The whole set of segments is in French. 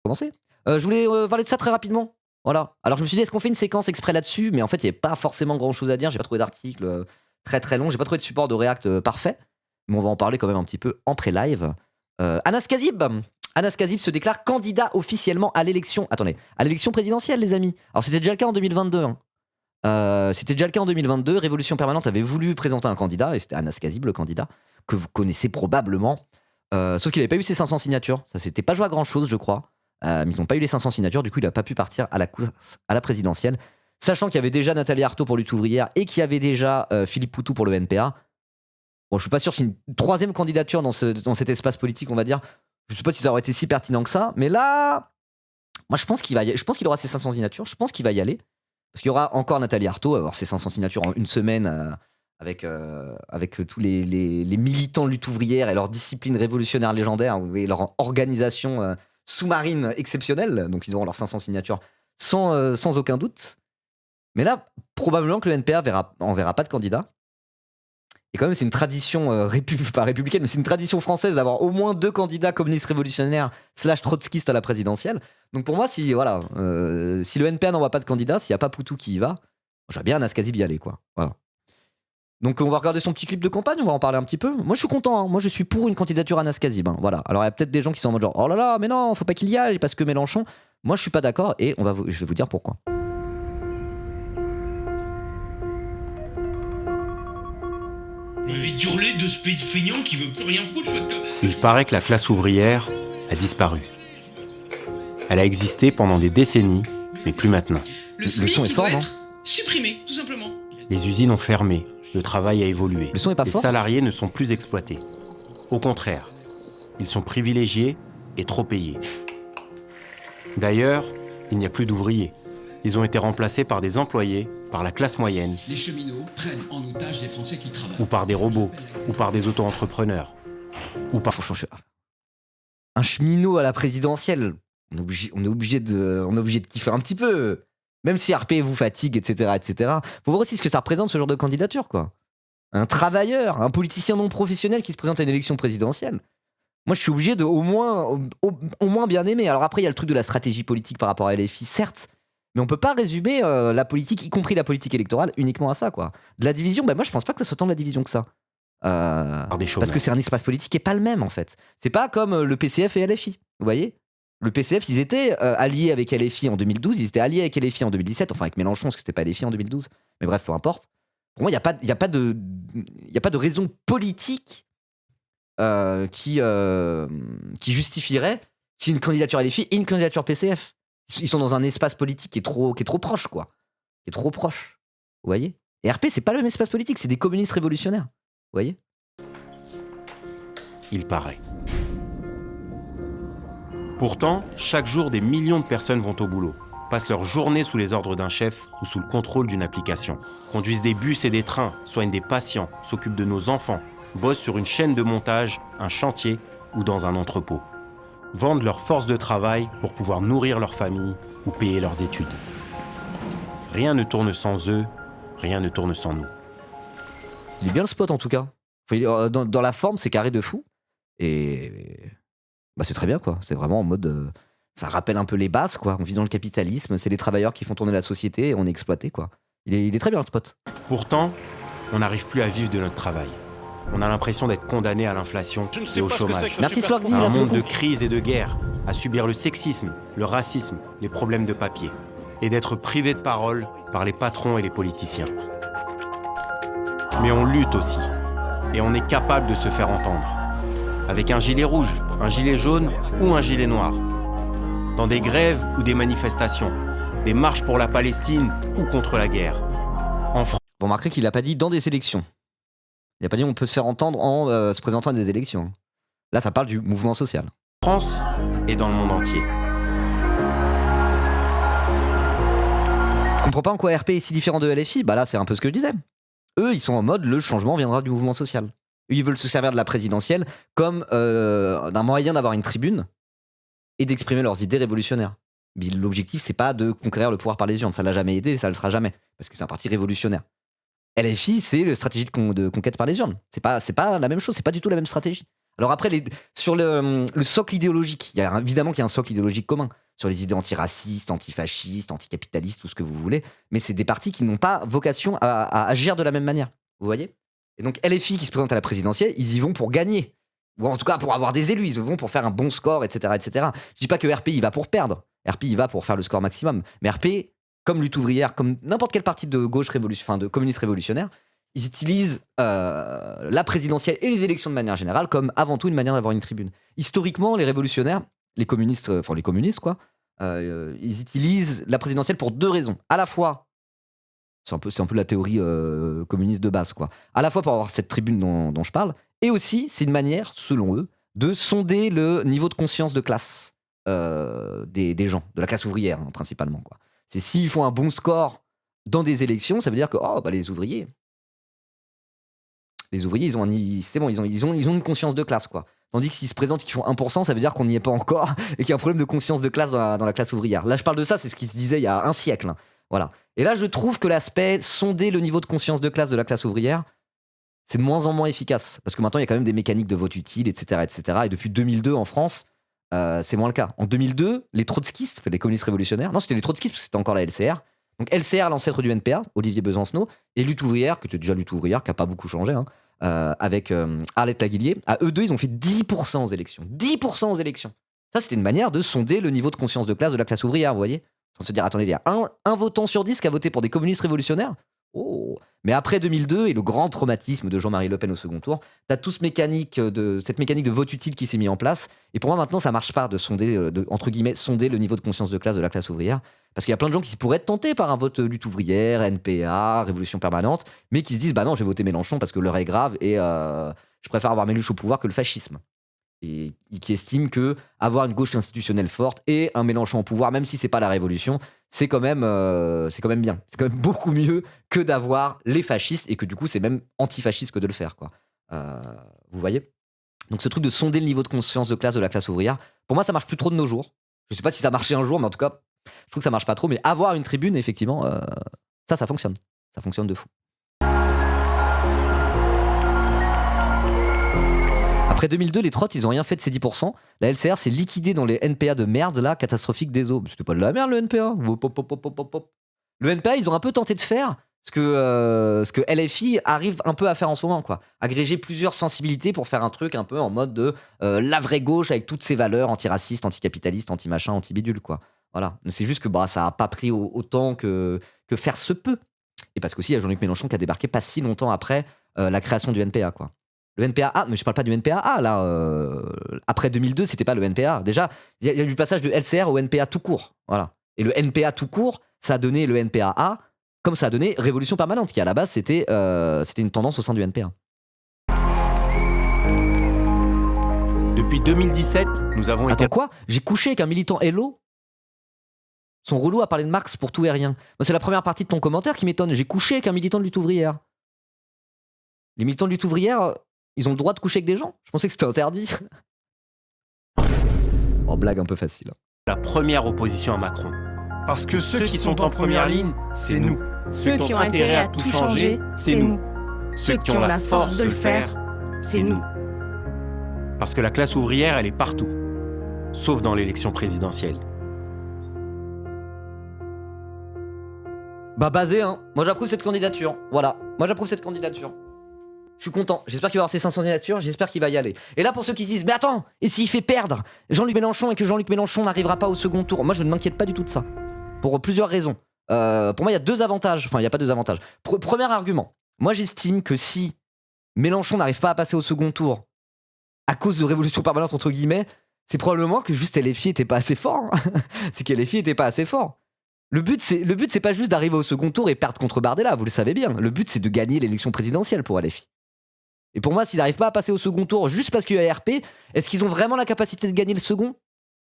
commencer. Je voulais parler de ça très rapidement. Voilà. Alors je me suis dit, est-ce qu'on fait une séquence exprès là-dessus? Mais en fait, il n'y avait pas forcément grand-chose à dire. J'ai pas trouvé d'article très très long. J'ai pas trouvé de support de React parfait. Mais on va en parler quand même un petit peu en pré-live. Anas Kazib. Anas Kazib se déclare candidat officiellement à l'élection. Attendez, à l'élection présidentielle, les amis. Alors c'était déjà le cas en 2022. C'était déjà le cas en 2022. Révolution Permanente avait voulu présenter un candidat, et c'était Anas Kazib, le candidat, que vous connaissez probablement. Sauf qu'il n'avait pas eu ses 500 signatures. Ça s'était pas joué à grand chose, je crois. Mais ils n'ont pas eu les 500 signatures, du coup, il n'a pas pu partir à la course à la présidentielle. Sachant qu'il y avait déjà Nathalie Arthaud pour Lutte ouvrière et qu'il y avait déjà Philippe Poutou pour le NPA. Bon, je suis pas sûr si une troisième candidature dans cet espace politique, on va dire. Je sais pas si ça aurait été si pertinent que ça. Mais là, moi, je pense qu'il aura ses 500 signatures. Je pense qu'il va y aller. Parce qu'il y aura encore Nathalie Arthaud, avoir ses 500 signatures en une semaine avec tous les militants de lutte ouvrière et leur discipline révolutionnaire légendaire et leur organisation sous-marine exceptionnelle. Donc ils auront leurs 500 signatures sans aucun doute. Mais là, probablement que le NPA enverra pas de candidat. Et quand même, c'est une tradition pas républicaine, mais c'est une tradition française d'avoir au moins 2 candidats communistes révolutionnaires / trotskistes à la présidentielle. Donc pour moi, si le NPA n'envoie pas de candidat, s'il n'y a pas Poutou qui y va, j'aurais bien Anas Kazib y aller, quoi. Voilà. Donc on va regarder son petit clip de campagne, on va en parler un petit peu. Moi je suis content, hein. Moi je suis pour une candidature Anas Kazib. Hein. Voilà. Alors il y a peut-être des gens qui sont en mode genre oh là là, mais non, faut pas qu'il y aille parce que Mélenchon. Moi je suis pas d'accord et je vais vous dire pourquoi. On va vite hurler de ce pays de feignant qui veut plus rien foutre parce que... Il paraît que la classe ouvrière a disparu. Elle a existé pendant des décennies, mais plus maintenant. Le son est fort, non? Supprimé, tout simplement. Les usines ont fermé, le travail a évolué. Le son est pas Les fort. salariés ne sont plus exploités. Au contraire, ils sont privilégiés et trop payés. D'ailleurs, il n'y a plus d'ouvriers. Ils ont été remplacés par des employés, par la classe moyenne, Les cheminots prennent en otage des Français qui travaillent. ou par des robots, ou par des auto-entrepreneurs, ou par... Un cheminot à la présidentielle, on est obligé de kiffer un petit peu. Même si RP vous fatigue, etc., etc. Faut voir aussi ce que ça représente, ce genre de candidature, quoi. Un travailleur, un politicien non professionnel qui se présente à une élection présidentielle. Moi, je suis obligé de au moins bien aimer. Alors après, il y a le truc de la stratégie politique par rapport à LFI, certes, mais on peut pas résumer la politique, y compris la politique électorale, uniquement à ça, quoi. De la division, moi, je pense pas que ça soit tant de la division que ça. des chômeurs. Parce que c'est un espace politique qui est pas le même, en fait. C'est pas comme le PCF et LFI, vous voyez. Le PCF, ils étaient alliés avec LFI en 2012, ils étaient alliés avec LFI en 2017, enfin avec Mélenchon, parce que c'était pas LFI en 2012. Mais bref, peu importe. Pour moi, il n'y a pas de raison politique qui justifierait qu'il y ait une candidature LFI et une candidature PCF. Ils sont dans un espace politique qui est trop proche, quoi. Qui est trop proche. Vous voyez. Et RP, c'est pas le même espace politique, c'est des communistes révolutionnaires. Vous voyez. Il paraît. Pourtant, chaque jour, des millions de personnes vont au boulot, passent leur journée sous les ordres d'un chef ou sous le contrôle d'une application, conduisent des bus et des trains, soignent des patients, s'occupent de nos enfants, bossent sur une chaîne de montage, un chantier ou dans un entrepôt. Vendent leur force de travail pour pouvoir nourrir leur famille ou payer leurs études. Rien ne tourne sans eux, rien ne tourne sans nous. Il est bien le spot en tout cas. Dans la forme, c'est carré de fou. Et c'est très bien, quoi. C'est vraiment en mode. Ça rappelle un peu les bases, quoi. On vit dans le capitalisme, c'est les travailleurs qui font tourner la société et on est exploité, quoi. Il est très bien le spot. Pourtant, on n'arrive plus à vivre de notre travail. On a l'impression d'être condamné à l'inflation et au chômage. Merci Slordi, À un merci monde de beaucoup. crise et de guerre, à subir le sexisme, le racisme, les problèmes de papier, et d'être privé de parole par les patrons et les politiciens. Mais on lutte aussi, et on est capable de se faire entendre. Avec un gilet rouge, un gilet jaune ou un gilet noir. Dans des grèves ou des manifestations, des marches pour la Palestine ou contre la guerre. En France, Vous remarquerez qu'il n'a pas dit dans des élections. Il n'a pas dit on peut se faire entendre en se présentant à des élections. Là, ça parle du mouvement social. et dans le monde entier. Je comprends pas en quoi RP est si différent de LFI. Bah là, c'est un peu ce que je disais. Eux, ils sont en mode le changement viendra du mouvement social. Eux, ils veulent se servir de la présidentielle comme d'un moyen d'avoir une tribune et d'exprimer leurs idées révolutionnaires. Mais l'objectif, c'est pas de conquérir le pouvoir par les urnes. Ça l'a jamais été, ça le sera jamais. Parce que c'est un parti révolutionnaire. LFI, c'est la stratégie de conquête par les urnes. C'est pas la même chose, c'est pas du tout la même stratégie. Alors après, sur le socle idéologique, évidemment qu'il y a un socle idéologique commun sur les idées antiracistes, antifascistes, anticapitalistes, tout ce que vous voulez, mais c'est des partis qui n'ont pas vocation à agir de la même manière, vous voyez. Et donc LFI qui se présente à la présidentielle, ils y vont pour gagner, ou en tout cas pour avoir des élus, ils y vont pour faire un bon score, etc. etc. Je dis pas que RPI y va pour perdre, RPI y va pour faire le score maximum, mais RPI, comme Lutte ouvrière, comme n'importe quel parti de gauche de communistes révolutionnaires, ils utilisent la présidentielle et les élections de manière générale comme avant tout une manière d'avoir une tribune. Historiquement, les révolutionnaires, les communistes quoi, ils utilisent la présidentielle pour 2 raisons. À la fois, c'est un peu la théorie communiste de base, quoi. À la fois pour avoir cette tribune dont je parle, et aussi c'est une manière, selon eux, de sonder le niveau de conscience de classe des gens, de la classe ouvrière hein, principalement, quoi. C'est s'ils font un bon score dans des élections, ça veut dire que les ouvriers, ils ont une conscience de classe, quoi. Tandis que s'ils se présentent qu'ils font 1%, ça veut dire qu'on n'y est pas encore et qu'il y a un problème de conscience de classe dans la classe ouvrière. Là, je parle de ça, c'est ce qui se disait il y a un siècle. Hein. Voilà. Et là, je trouve que l'aspect sonder le niveau de conscience de classe de la classe ouvrière, c'est de moins en moins efficace. Parce que maintenant, il y a quand même des mécaniques de vote utile, etc. etc. Et depuis 2002, en France, c'est moins le cas. En 2002, les trotskistes, les communistes révolutionnaires, non, c'était les trotskistes parce que c'était encore la LCR. Donc LCR, l'ancêtre du NPA, Olivier Besancenot, et Lutte ouvrière, qui était déjà Lutte ouvrière, qui n'a pas beaucoup changé, hein, avec Arlette Laguillier. À eux deux, ils ont fait 10% aux élections. 10% aux élections. Ça, c'était une manière de sonder le niveau de conscience de classe de la classe ouvrière, vous voyez. Sans se dire, attendez, il y a un votant sur 10 qui a voté pour des communistes révolutionnaires. Oh. Mais après 2002 et le grand traumatisme de Jean-Marie Le Pen au second tour, t'as toute cette mécanique de vote utile qui s'est mise en place. Et pour moi, maintenant, ça marche pas de sonder, entre guillemets, sonder le niveau de conscience de classe de la classe ouvrière. Parce qu'il y a plein de gens qui pourraient être tentés par un vote lutte ouvrière, NPA, Révolution permanente, mais qui se disent, bah non, je vais voter Mélenchon parce que l'heure est grave et je préfère avoir Mélenchon au pouvoir que le fascisme. Et qui estiment que avoir une gauche institutionnelle forte et un Mélenchon au pouvoir, même si c'est pas la révolution, c'est quand même bien. C'est quand même beaucoup mieux que d'avoir les fascistes et que du coup c'est même antifasciste que de le faire, quoi. Vous voyez ? Donc ce truc de sonder le niveau de conscience de classe de la classe ouvrière, pour moi ça marche plus trop de nos jours. Je sais pas si ça marchait un jour, mais en tout cas je trouve que ça marche pas trop. Mais avoir une tribune, effectivement, ça fonctionne. Ça fonctionne de fou. Après 2002, les trottes, ils ont rien fait de ces 10%. La LCR s'est liquidée dans les NPA de merde, là, catastrophiques des eaux. C'était pas de la merde, le NPA. Le NPA, ils ont un peu tenté de faire ce que LFI arrive un peu à faire en ce moment, quoi. Agréger plusieurs sensibilités pour faire un truc un peu en mode de la vraie gauche avec toutes ses valeurs antiracistes, anticapitalistes, anti-machin, anti-bidule, quoi. Voilà. C'est juste que ça a pas pris autant que faire se peut. Et parce qu'aussi, il y a Jean-Luc Mélenchon qui a débarqué pas si longtemps après la création du NPA, quoi. Le NPA, mais je parle pas du NPA là. Après 2002, c'était pas le NPA. Déjà, il y a eu le passage de LCR au NPA tout court. Voilà. Et le NPA tout court, ça a donné le NPA, comme ça a donné Révolution permanente, qui à la base c'était une tendance au sein du NPA. Depuis 2017, nous avons Attends, quoi ? J'ai couché avec un militant Hello ? Son relou a parlé de Marx pour tout et rien. Moi, c'est la première partie de ton commentaire qui m'étonne. J'ai couché avec un militant de lutte ouvrière. Les militants de lutte ouvrière, ils ont le droit de coucher avec des gens ? Je pensais que c'était interdit. Oh, blague un peu facile. La première opposition à Macron. Parce que ceux qui sont en première ligne, c'est nous. Ceux qui ont intérêt à tout changer, c'est nous. Ceux qui ont la force de le faire, c'est nous. Parce que la classe ouvrière, elle est partout. Sauf dans l'élection présidentielle. Bah basé, hein. Moi j'approuve cette candidature. Voilà. Moi j'approuve cette candidature. Je suis content. J'espère qu'il va avoir ses 500 signatures. J'espère qu'il va y aller. Et là, pour ceux qui se disent, mais attends, et s'il fait perdre Jean-Luc Mélenchon et que Jean-Luc Mélenchon n'arrivera pas au second tour ? Moi, je ne m'inquiète pas du tout de ça. Pour plusieurs raisons. Pour moi, il y a 2 avantages. Enfin, il n'y a pas 2 avantages. Premier argument. Moi, j'estime que si Mélenchon n'arrive pas à passer au second tour à cause de Révolution permanente, entre guillemets, c'est probablement que juste LFI était pas assez fort. C'est que LFI était pas assez fort. Le but, c'est pas juste d'arriver au second tour et perdre contre Bardella, vous le savez bien. Le but, c'est de gagner l'élection présidentielle pour LFI. Et pour moi, s'ils n'arrivent pas à passer au second tour juste parce qu'il y a RP, est-ce qu'ils ont vraiment la capacité de gagner le second ?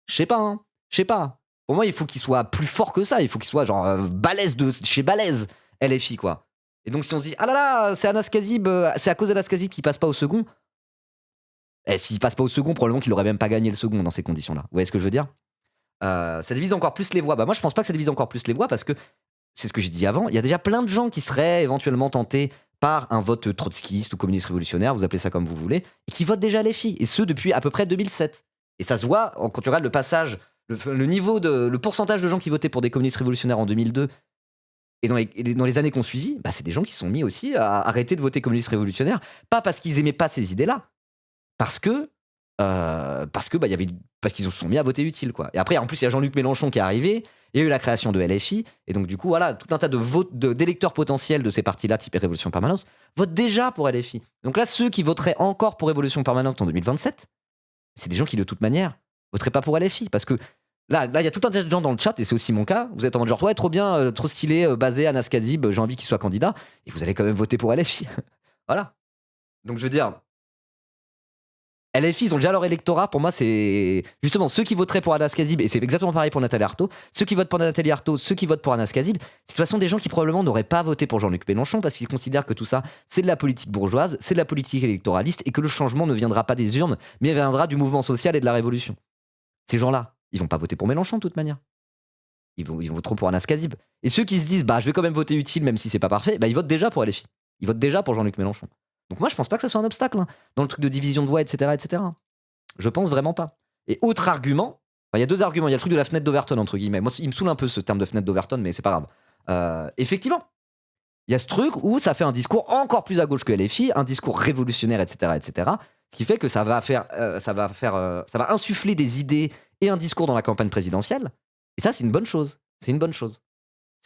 Je sais pas, hein. Je sais pas. Pour moi, il faut qu'ils soient plus forts que ça. Il faut qu'ils soient genre balèze de chez balèze, LFI, quoi. Et donc, si on se dit, ah là là, c'est Anas Kazib, c'est à cause d'Anas Kazib qu'il passe pas au second. Et s'il passe pas au second, probablement qu'il aurait même pas gagné le second dans ces conditions-là. Vous voyez ce que je veux dire ? Ça divise encore plus les voix. Bah moi, je pense pas que ça divise encore plus les voix parce que, c'est ce que j'ai dit avant, il y a déjà plein de gens qui seraient éventuellement tentés par un vote trotskiste ou communiste révolutionnaire, vous appelez ça comme vous voulez, et qui votent déjà LFI, et ce depuis à peu près 2007. Et ça se voit quand tu regardes le passage, le pourcentage de gens qui votaient pour des communistes révolutionnaires en 2002 et dans les années qu'on suivi, bah, c'est des gens qui sont mis aussi à arrêter de voter communistes révolutionnaires, pas parce qu'ils aimaient pas ces idées-là, parce que parce qu'ils se sont mis à voter utile, quoi. Et après, en plus, il y a Jean-Luc Mélenchon qui est arrivé. Il y a eu la création de LFI. Et donc, du coup, voilà, tout un tas d'électeurs potentiels de ces partis-là, type Révolution Permanente, votent déjà pour LFI. Donc là, ceux qui voteraient encore pour Révolution Permanente en 2027, c'est des gens qui, de toute manière, voteraient pas pour LFI. Parce que là, il y a tout un tas de gens dans le chat, et c'est aussi mon cas. Vous êtes en mode genre, ouais, trop bien, trop stylé, basé, Anas Kazib, j'ai envie qu'il soit candidat. Et vous allez quand même voter pour LFI. Voilà. Donc, je veux dire. LFI, ils ont déjà leur électorat. Pour moi, c'est justement ceux qui voteraient pour Anas Kazib, et c'est exactement pareil pour Nathalie Arthaud. Ceux qui votent pour Nathalie Arthaud, ceux qui votent pour Anas Kazib, c'est de toute façon des gens qui probablement n'auraient pas voté pour Jean-Luc Mélenchon parce qu'ils considèrent que tout ça, c'est de la politique bourgeoise, c'est de la politique électoraliste et que le changement ne viendra pas des urnes, mais viendra du mouvement social et de la révolution. Ces gens-là, ils vont pas voter pour Mélenchon de toute manière. Ils vont voter pour Anas Kazib. Et ceux qui se disent, bah, je vais quand même voter utile même si c'est pas parfait, bah, ils votent déjà pour LFI. Ils votent déjà pour Jean-Luc Mélenchon. Donc moi, je pense pas que ça soit un obstacle hein, dans le truc de division de voix, etc., etc. Je pense vraiment pas. Et autre argument, il y a deux arguments. Il y a le truc de la fenêtre d'Overton, entre guillemets. Moi, il me saoule un peu ce terme de fenêtre d'Overton, mais c'est pas grave. Effectivement, il y a ce truc où ça fait un discours encore plus à gauche que LFI, un discours révolutionnaire, etc., etc. Ce qui fait que ça va insuffler des idées et un discours dans la campagne présidentielle. Et ça, c'est une bonne chose. C'est une bonne chose.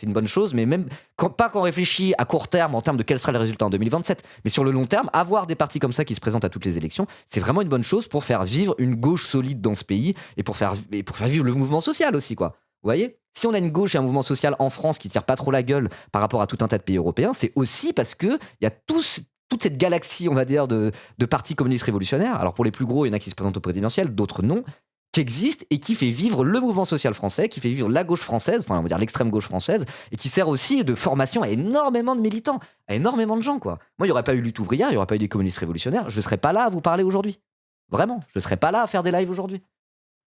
C'est une bonne chose, mais même pas quand on réfléchit à court terme en termes de quel sera le résultat en 2027, mais sur le long terme, avoir des partis comme ça qui se présentent à toutes les élections, c'est vraiment une bonne chose pour faire vivre une gauche solide dans ce pays et pour faire vivre le mouvement social aussi, quoi. Vous voyez ? Si on a une gauche et un mouvement social en France qui tire pas trop la gueule par rapport à tout un tas de pays européens, c'est aussi parce que il y a toute cette galaxie, on va dire, de partis communistes révolutionnaires. Alors pour les plus gros, il y en a qui se présentent au présidentiel, d'autres non, qui existe et qui fait vivre le mouvement social français, qui fait vivre la gauche française, enfin on va dire l'extrême gauche française, et qui sert aussi de formation à énormément de militants, à énormément de gens, quoi. Moi, il n'y aurait pas eu Lutte ouvrière, il n'y aurait pas eu des communistes révolutionnaires, je ne serais pas là à vous parler aujourd'hui. Vraiment, je ne serais pas là à faire des lives aujourd'hui.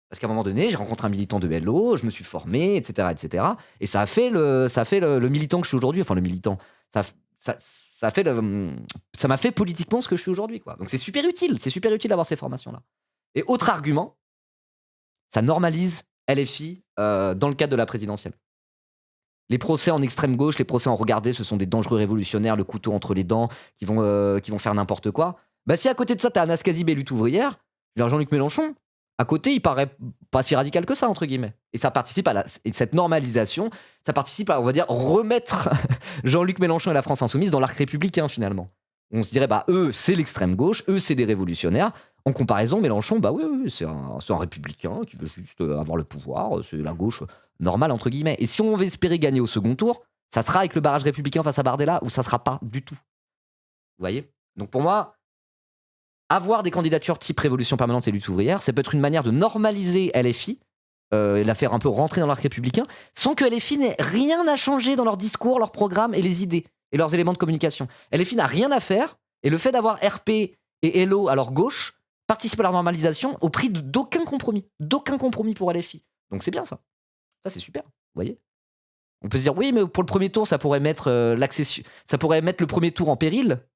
Parce qu'à un moment donné, j'ai rencontré un militant de LO, je me suis formé, etc., etc. Et ça a fait le militant que je suis aujourd'hui, enfin le militant. Ça m'a fait politiquement ce que je suis aujourd'hui, quoi. Donc c'est super utile d'avoir ces formations-là. Et autre argument, ça normalise LFI dans le cadre de la présidentielle. Les procès en extrême gauche, les procès en regardez, ce sont des dangereux révolutionnaires, le couteau entre les dents, qui vont faire n'importe quoi. Bah si à côté de ça, t'as Anas Kazib et Lutte ouvrière, Jean-Luc Mélenchon, à côté, il paraît pas si radical que ça, entre guillemets. Et ça participe et cette normalisation, ça participe à, on va dire, remettre Jean-Luc Mélenchon et la France insoumise dans l'arc républicain, finalement. On se dirait, bah eux, c'est l'extrême gauche, eux, c'est des révolutionnaires. En comparaison, Mélenchon, bah oui, c'est un républicain qui veut juste avoir le pouvoir, c'est la gauche normale, entre guillemets. Et si on veut espérer gagner au second tour, ça sera avec le barrage républicain face à Bardella ou ça sera pas du tout. Vous voyez ? Donc pour moi, avoir des candidatures type Révolution Permanente et Lutte ouvrière, ça peut être une manière de normaliser LFI, et la faire un peu rentrer dans l'arc républicain, sans que LFI n'ait rien à changer dans leur discours, leur programme et les idées, et leurs éléments de communication. LFI n'a rien à faire, et le fait d'avoir RP et LO à leur gauche participe à leur normalisation au prix d'aucun compromis pour LFI. Donc c'est bien ça. Ça c'est super, vous voyez. On peut se dire, oui, mais pour le premier tour, ça pourrait mettre le premier tour en péril.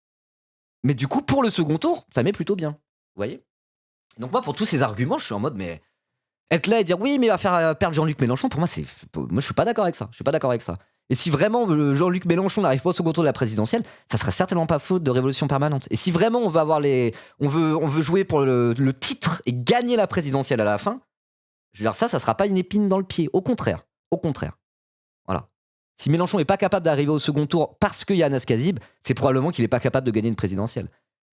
Mais du coup, pour le second tour, ça met plutôt bien. Vous voyez ? Donc moi, pour tous ces arguments, je suis en mode, mais être là et dire, oui, mais il va faire perdre Jean-Luc Mélenchon, pour moi, je suis pas d'accord avec ça. Et si vraiment Jean-Luc Mélenchon n'arrive pas au second tour de la présidentielle, ça serait certainement pas faute de Révolution Permanente. Et si vraiment on veut jouer pour le titre et gagner la présidentielle à la fin, je veux dire, ça sera pas une épine dans le pied. Au contraire. Voilà. Si Mélenchon est pas capable d'arriver au second tour parce qu'il y a Anas Kazib, c'est probablement qu'il est pas capable de gagner une présidentielle.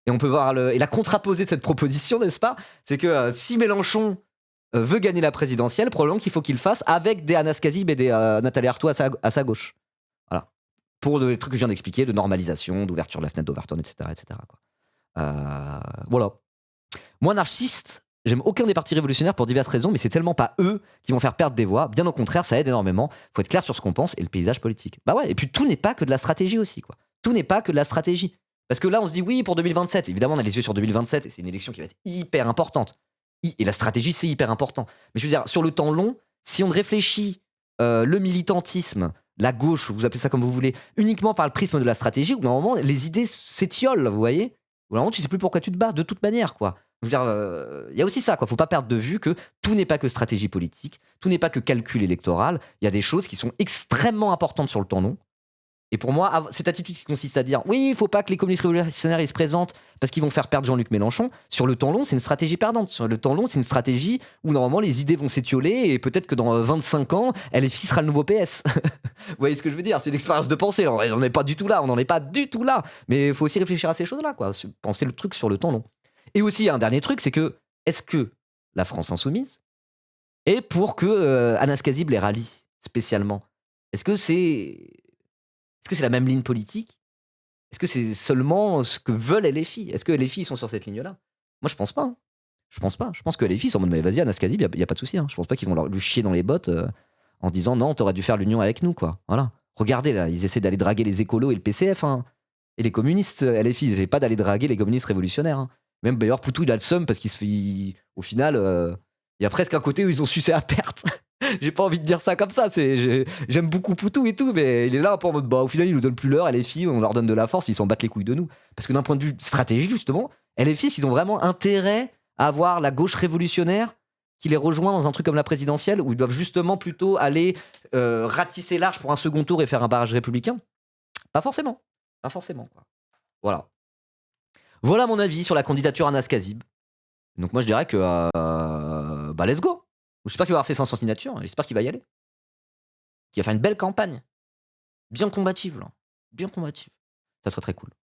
Et on peut voir et la contraposée de cette proposition, n'est-ce pas ? C'est que si Mélenchon veut gagner la présidentielle, probablement qu'il faut qu'il le fasse avec des Anas Kazib et des Nathalie Arthaud à sa gauche. Voilà. Pour les trucs que je viens d'expliquer, de normalisation, d'ouverture de la fenêtre d'Overton, etc. quoi. Voilà. Moi, anarchiste, j'aime aucun des partis révolutionnaires pour diverses raisons, mais c'est tellement pas eux qui vont faire perdre des voix. Bien au contraire, ça aide énormément. Faut être clair sur ce qu'on pense et le paysage politique. Bah ouais, et puis tout n'est pas que de la stratégie aussi, quoi. Tout n'est pas que de la stratégie. Parce que là, on se dit oui, pour 2027. Évidemment, on a les yeux sur 2027 et c'est une élection qui va être hyper importante. Et la stratégie, c'est hyper important. Mais je veux dire, sur le temps long, si on réfléchit le militantisme la gauche, vous appelez ça comme vous voulez, uniquement par le prisme de la stratégie, où normalement les idées s'étiolent, vous voyez. Où normalement tu sais plus pourquoi tu te bats, de toute manière, quoi. Je veux dire, il y a aussi ça, quoi. Faut pas perdre de vue que tout n'est pas que stratégie politique, tout n'est pas que calcul électoral. Il y a des choses qui sont extrêmement importantes sur le temps long. Et pour moi, cette attitude qui consiste à dire oui, il faut pas que les communistes révolutionnaires ils se présentent parce qu'ils vont faire perdre Jean-Luc Mélenchon, sur le temps long, c'est une stratégie perdante. Sur le temps long, c'est une stratégie où normalement les idées vont s'étioler et peut-être que dans 25 ans, LFI sera le nouveau PS. Vous voyez ce que je veux dire? C'est une expérience de pensée. On n'en est pas du tout là. On n'en est pas du tout là. Mais il faut aussi réfléchir à ces choses-là, quoi. Penser le truc sur le temps long. Et aussi, un dernier truc, c'est que est-ce que la France insoumise est pour que Anas Kazib les rallie spécialement? Est-ce que c'est la même ligne politique? Est-ce que c'est seulement ce que veulent LFI? Est-ce que LFI sont sur cette ligne-là? Moi, je pense pas. Hein. Je pense pas. Je pense que LFI sont en mode, mais vas-y, Anas Kazib, il n'y a pas de souci. Hein. Je pense pas qu'ils vont lui chier dans les bottes en disant non, t'aurais dû faire l'union avec nous, quoi. Voilà. Regardez, là, ils essaient d'aller draguer les écolos et le PCF, hein. Et les communistes, LFI, ils essaient pas d'aller draguer les communistes révolutionnaires. Hein. Même d'ailleurs, Poutou, il a le seum parce qu'il se fait. Au final, il y a presque un côté où ils ont sucé à perte. J'ai pas envie de dire ça comme ça. J'aime beaucoup Poutou et tout, mais il est là un peu en mode bah, au final, ils nous donnent plus l'heure. LFI, on leur donne de la force, ils s'en battent les couilles de nous. Parce que d'un point de vue stratégique, justement, LFI, ils ont vraiment intérêt à avoir la gauche révolutionnaire qui les rejoint dans un truc comme la présidentielle où ils doivent justement plutôt aller ratisser large pour un second tour et faire un barrage républicain. Pas forcément. Pas forcément, quoi. Voilà. Voilà mon avis sur la candidature Anas Kazib. Donc moi je dirais que bah let's go. J'espère qu'il va avoir ses 500 signatures, j'espère qu'il va y aller. Qu'il va faire une belle campagne. Bien combative là. Bien combative. Ça serait très cool.